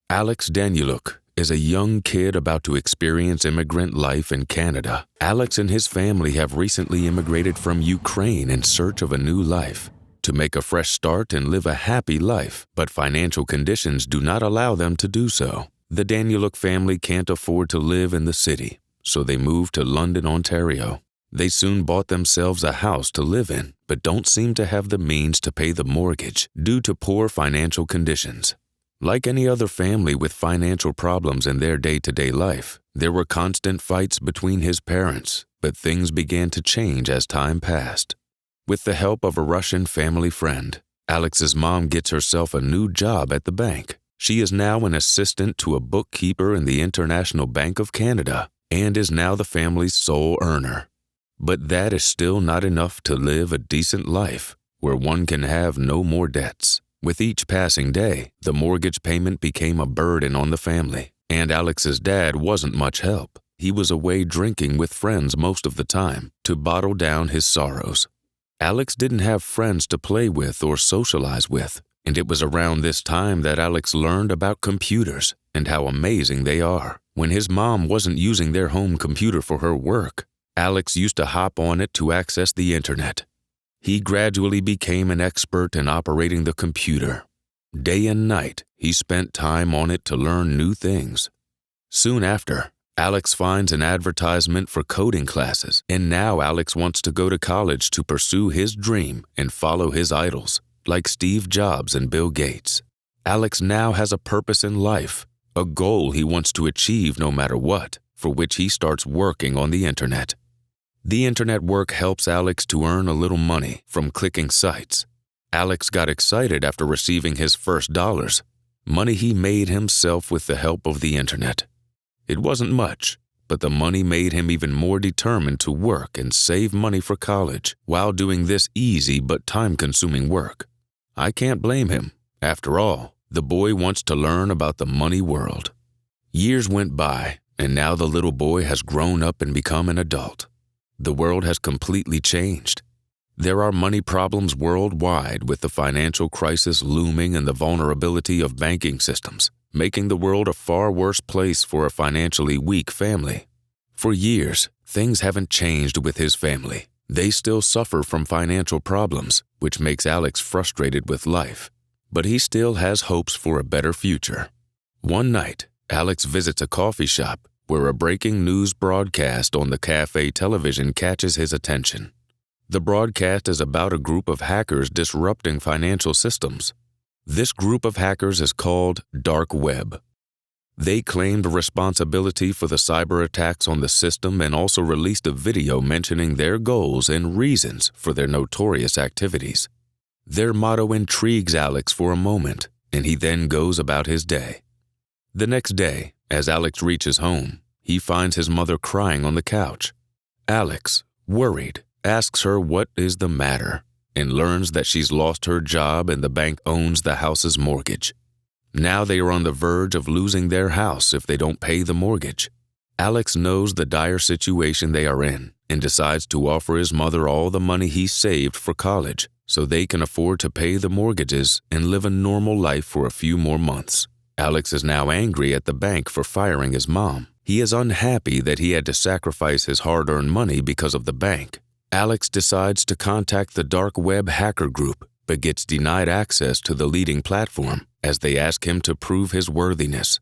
Alex Danieluk is a young kid about to experience immigrant life in Canada. Alex and his family have recently immigrated from Ukraine in search of a new life, to make a fresh start and live a happy life, but financial conditions do not allow them to do so. The Danieluk family can't afford to live in the city, so they moved to London, Ontario. They soon bought themselves a house to live in, but don't seem to have the means to pay the mortgage due to poor financial conditions. Like any other family with financial problems in their day-to-day life, there were constant fights between his parents, but things began to change as time passed. With the help of a Russian family friend, Alex's mom gets herself a new job at the bank. She is now an assistant to a bookkeeper in the International Bank of Canada and is now the family's sole earner. But that is still not enough to live a decent life where one can have no more debts. With each passing day, the mortgage payment became a burden on the family, and Alex's dad wasn't much help. He was away drinking with friends most of the time to bottle down his sorrows. Alex didn't have friends to play with or socialize with, and it was around this time that Alex learned about computers and how amazing they are. When his mom wasn't using their home computer for her work, Alex used to hop on it to access the internet. He gradually became an expert in operating the computer. Day and night, he spent time on it to learn new things. Soon after, Alex finds an advertisement for coding classes, and now Alex wants to go to college to pursue his dream and follow his idols, like Steve Jobs and Bill Gates. Alex now has a purpose in life, a goal he wants to achieve no matter what, for which he starts working on the internet. The internet work helps Alex to earn a little money from clicking sites. Alex got excited after receiving his first dollars, money he made himself with the help of the internet. It wasn't much, but the money made him even more determined to work and save money for college while doing this easy but time-consuming work. I can't blame him. After all, the boy wants to learn about the money world. Years went by, and now the little boy has grown up and become an adult. The world has completely changed. There are money problems worldwide, with the financial crisis looming and the vulnerability of banking systems, making the world a far worse place for a financially weak family. For years, things haven't changed with his family. They still suffer from financial problems, which makes Alex frustrated with life. But he still has hopes for a better future. One night, Alex visits a coffee shop where a breaking news broadcast on the cafe television catches his attention. The broadcast is about a group of hackers disrupting financial systems. This group of hackers is called Dark Web. They claimed responsibility for the cyber attacks on the system and also released a video mentioning their goals and reasons for their notorious activities. Their motto intrigues Alex for a moment, and he then goes about his day. The next day, as Alex reaches home, he finds his mother crying on the couch. Alex, worried, asks her what is the matter and learns that she's lost her job and the bank owns the house's mortgage. Now they are on the verge of losing their house if they don't pay the mortgage. Alex knows the dire situation they are in and decides to offer his mother all the money he saved for college so they can afford to pay the mortgages and live a normal life for a few more months. Alex is now angry at the bank for firing his mom. He is unhappy that he had to sacrifice his hard-earned money because of the bank. Alex decides to contact the dark web hacker group, but gets denied access to the leading platform as they ask him to prove his worthiness.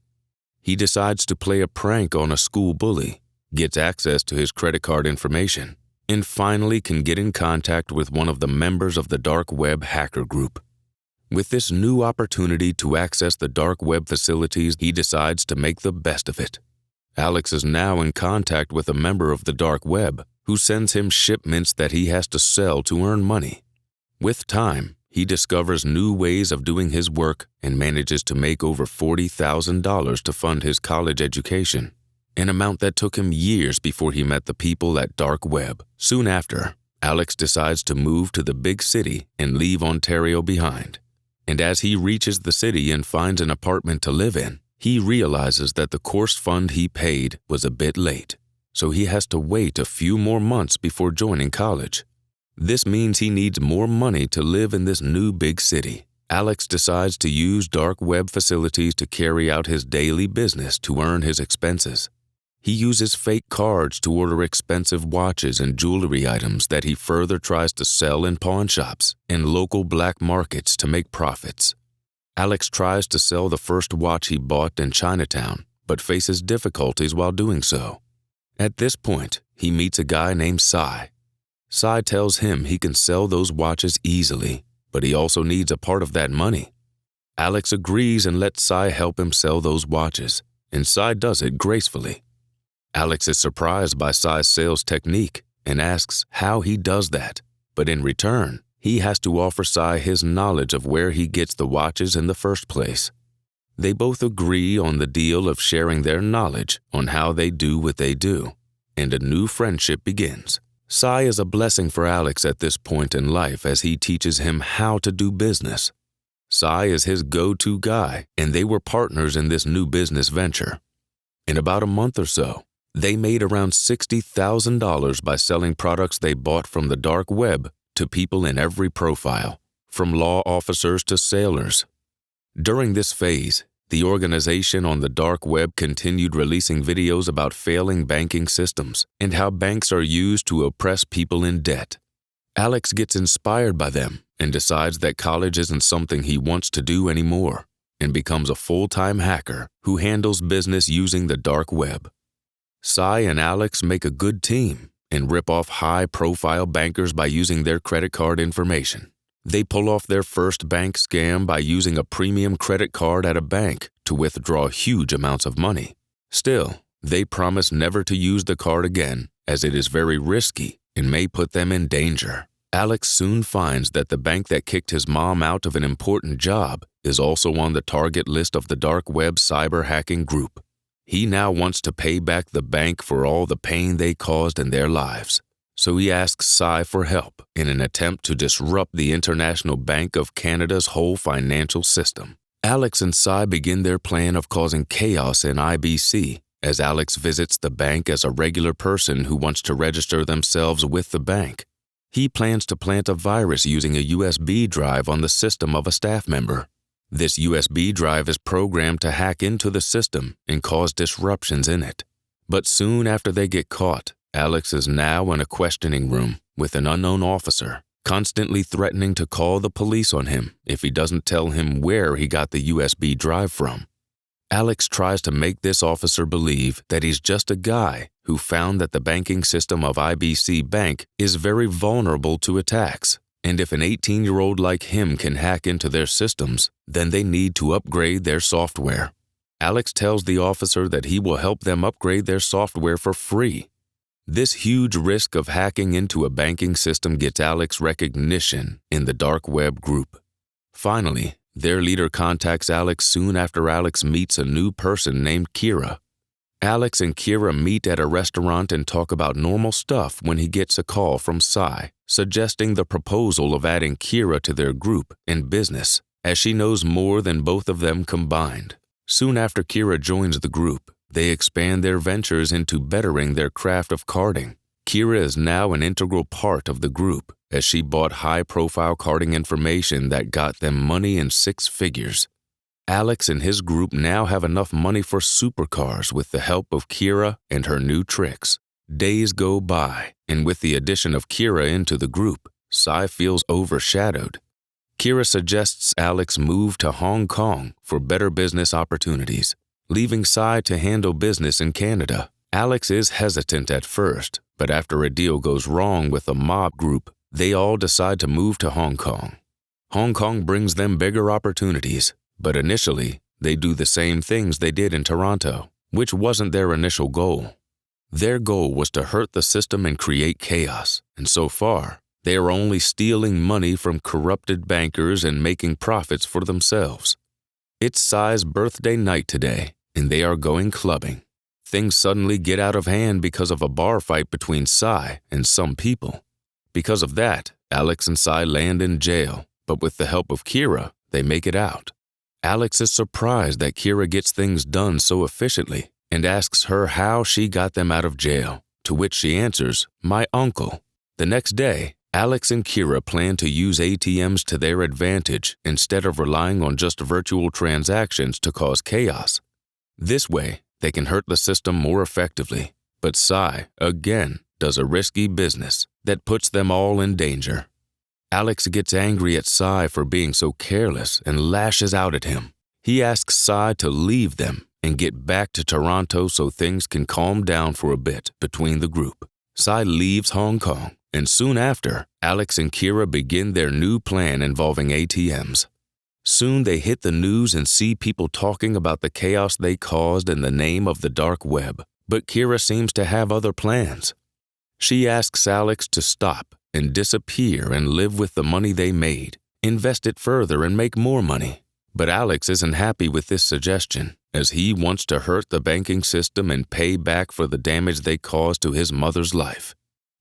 He decides to play a prank on a school bully, gets access to his credit card information, and finally can get in contact with one of the members of the dark web hacker group. With this new opportunity to access the dark web facilities, he decides to make the best of it. Alex is now in contact with a member of the dark web who sends him shipments that he has to sell to earn money. With time, he discovers new ways of doing his work and manages to make over $40,000 to fund his college education, an amount that took him years before he met the people at dark web. Soon after, Alex decides to move to the big city and leave Ontario behind. And as he reaches the city and finds an apartment to live in, he realizes that the course fund he paid was a bit late, so he has to wait a few more months before joining college. This means he needs more money to live in this new big city. Alex decides to use dark web facilities to carry out his daily business to earn his expenses. He uses fake cards to order expensive watches and jewelry items that he further tries to sell in pawn shops and local black markets to make profits. Alex tries to sell the first watch he bought in Chinatown, but faces difficulties while doing so. At this point, he meets a guy named Sai. Sai tells him he can sell those watches easily, but he also needs a part of that money. Alex agrees and lets Sai help him sell those watches, and Sai does it gracefully. Alex is surprised by Sai's sales technique and asks how he does that, but in return, he has to offer Sai his knowledge of where he gets the watches in the first place. They both agree on the deal of sharing their knowledge on how they do what they do, and a new friendship begins. Sai is a blessing for Alex at this point in life as he teaches him how to do business. Sai is his go-to guy, and they were partners in this new business venture. In about a month or so, they made around $60,000 by selling products they bought from the dark web to people in every profile, from law officers to sailors. During this phase, the organization on the dark web continued releasing videos about failing banking systems and how banks are used to oppress people in debt. Alex gets inspired by them and decides that college isn't something he wants to do anymore and becomes a full-time hacker who handles business using the dark web. Sai and Alex make a good team and rip off high-profile bankers by using their credit card information. They pull off their first bank scam by using a premium credit card at a bank to withdraw huge amounts of money. Still, they promise never to use the card again as it is very risky and may put them in danger. Alex soon finds that the bank that kicked his mom out of an important job is also on the target list of the dark web cyber hacking group. He now wants to pay back the bank for all the pain they caused in their lives. So he asks Sai for help in an attempt to disrupt the International Bank of Canada's whole financial system. Alex and Sai begin their plan of causing chaos in IBC as Alex visits the bank as a regular person who wants to register themselves with the bank. He plans to plant a virus using a USB drive on the system of a staff member. This USB drive is programmed to hack into the system and cause disruptions in it. But soon after they get caught, Alex is now in a questioning room with an unknown officer, constantly threatening to call the police on him if he doesn't tell him where he got the USB drive from. Alex tries to make this officer believe that he's just a guy who found that the banking system of IBC Bank is very vulnerable to attacks, and if an 18-year-old like him can hack into their systems, then they need to upgrade their software. Alex tells the officer that he will help them upgrade their software for free. This huge risk of hacking into a banking system gets Alex recognition in the dark web group. Finally, their leader contacts Alex soon after Alex meets a new person named Kira. Alex and Kira meet at a restaurant and talk about normal stuff when he gets a call from Sai, suggesting the proposal of adding Kira to their group and business, as she knows more than both of them combined. Soon after Kira joins the group, they expand their ventures into bettering their craft of carding. Kira is now an integral part of the group, as she bought high-profile carding information that got them money in 6 figures. Alex and his group now have enough money for supercars with the help of Kira and her new tricks. Days go by, and with the addition of Kira into the group, Sai feels overshadowed. Kira suggests Alex move to Hong Kong for better business opportunities, leaving Sai to handle business in Canada. Alex is hesitant at first, but after a deal goes wrong with a mob group, they all decide to move to Hong Kong. Hong Kong brings them bigger opportunities, but initially, they do the same things they did in Toronto, which wasn't their initial goal. Their goal was to hurt the system and create chaos, and so far, they are only stealing money from corrupted bankers and making profits for themselves. It's Sai's birthday night today, and they are going clubbing. Things suddenly get out of hand because of a bar fight between Sai and some people. Because of that, Alex and Sai land in jail, but with the help of Kira, they make it out. Alex is surprised that Kira gets things done so efficiently and asks her how she got them out of jail, to which she answers, "My uncle." The next day, Alex and Kira plan to use ATMs to their advantage instead of relying on just virtual transactions to cause chaos. This way, they can hurt the system more effectively. But Cy, again, does a risky business that puts them all in danger. Alex gets angry at Cy for being so careless and lashes out at him. He asks Cy to leave them and get back to Toronto so things can calm down for a bit between the group. Cy leaves Hong Kong, and soon after, Alex and Kira begin their new plan involving ATMs. Soon they hit the news and see people talking about the chaos they caused in the name of the dark web, but Kira seems to have other plans. She asks Alex to stop and disappear and live with the money they made, invest it further and make more money. But Alex isn't happy with this suggestion, as he wants to hurt the banking system and pay back for the damage they caused to his mother's life.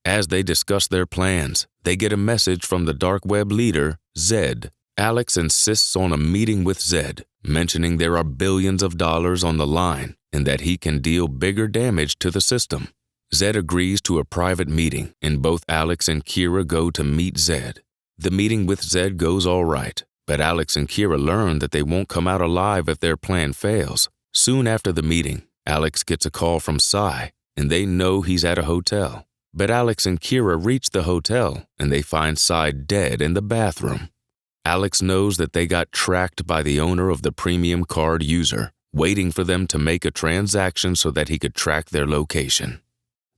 As they discuss their plans, they get a message from the dark web leader, Zed. Alex insists on a meeting with Zed, mentioning there are billions of dollars on the line and that he can deal bigger damage to the system. Zed agrees to a private meeting, and both Alex and Kira go to meet Zed. The meeting with Zed goes all right, but Alex and Kira learn that they won't come out alive if their plan fails. Soon after the meeting, Alex gets a call from Cy, and they know he's at a hotel. But Alex and Kira reach the hotel, and they find Cy dead in the bathroom. Alex knows that they got tracked by the owner of the premium card user, waiting for them to make a transaction so that he could track their location.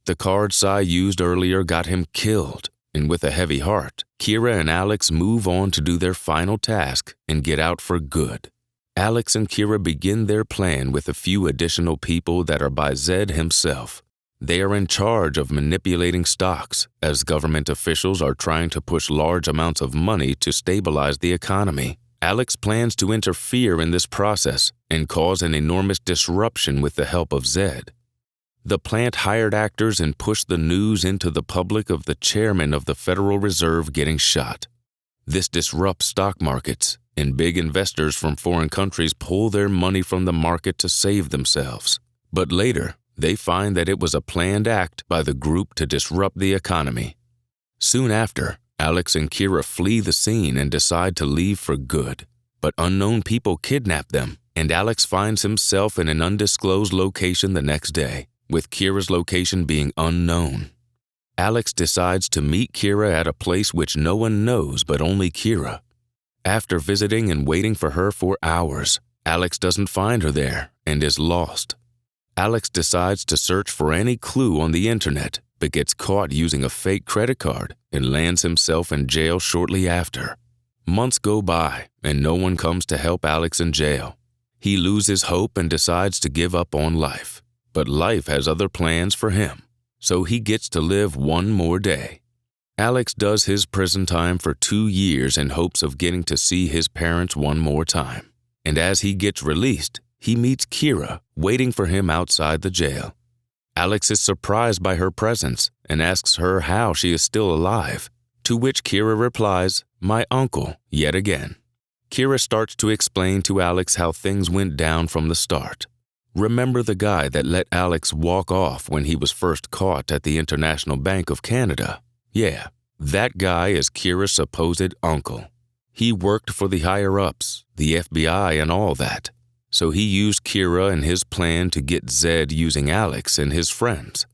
The card Cy used earlier got him killed, and with a heavy heart, Kira and Alex move on to do their final task and get out for good. Alex and Kira begin their plan with a few additional people that are by Zed himself. They are in charge of manipulating stocks, as government officials are trying to push large amounts of money to stabilize the economy. Alex plans to interfere in this process and cause an enormous disruption with the help of Zed. The plant hired actors and pushed the news into the public of the chairman of the Federal Reserve getting shot. This disrupts stock markets, and big investors from foreign countries pull their money from the market to save themselves. But later, they find that it was a planned act by the group to disrupt the economy. Soon after, Alex and Kira flee the scene and decide to leave for good. But unknown people kidnap them, and Alex finds himself in an undisclosed location the next day, with Kira's location being unknown. Alex decides to meet Kira at a place which no one knows but only Kira. After visiting and waiting for her for hours, Alex doesn't find her there and is lost. Alex decides to search for any clue on the internet, but gets caught using a fake credit card and lands himself in jail shortly after. Months go by, and no one comes to help Alex in jail. He loses hope and decides to give up on life. But life has other plans for him, so he gets to live one more day. Alex does his prison time for 2 years in hopes of getting to see his parents one more time. And as he gets released, he meets Kira waiting for him outside the jail. Alex is surprised by her presence and asks her how she is still alive, to which Kira replies, "My uncle," yet again. Kira starts to explain to Alex how things went down from the start. Remember the guy that let Alex walk off when he was first caught at the International Bank of Canada? Yeah, that guy is Kira's supposed uncle. He worked for the higher-ups, the FBI and all that. So he used Kira and his plan to get Zed using Alex and his friends.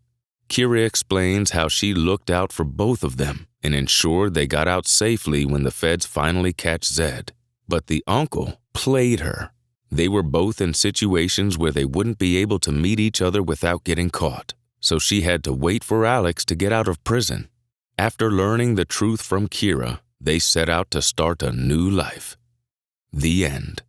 Kira explains how she looked out for both of them and ensured they got out safely when the feds finally catch Zed. But the uncle played her. They were both in situations where they wouldn't be able to meet each other without getting caught, so she had to wait for Alex to get out of prison. After learning the truth from Kira, they set out to start a new life. The end.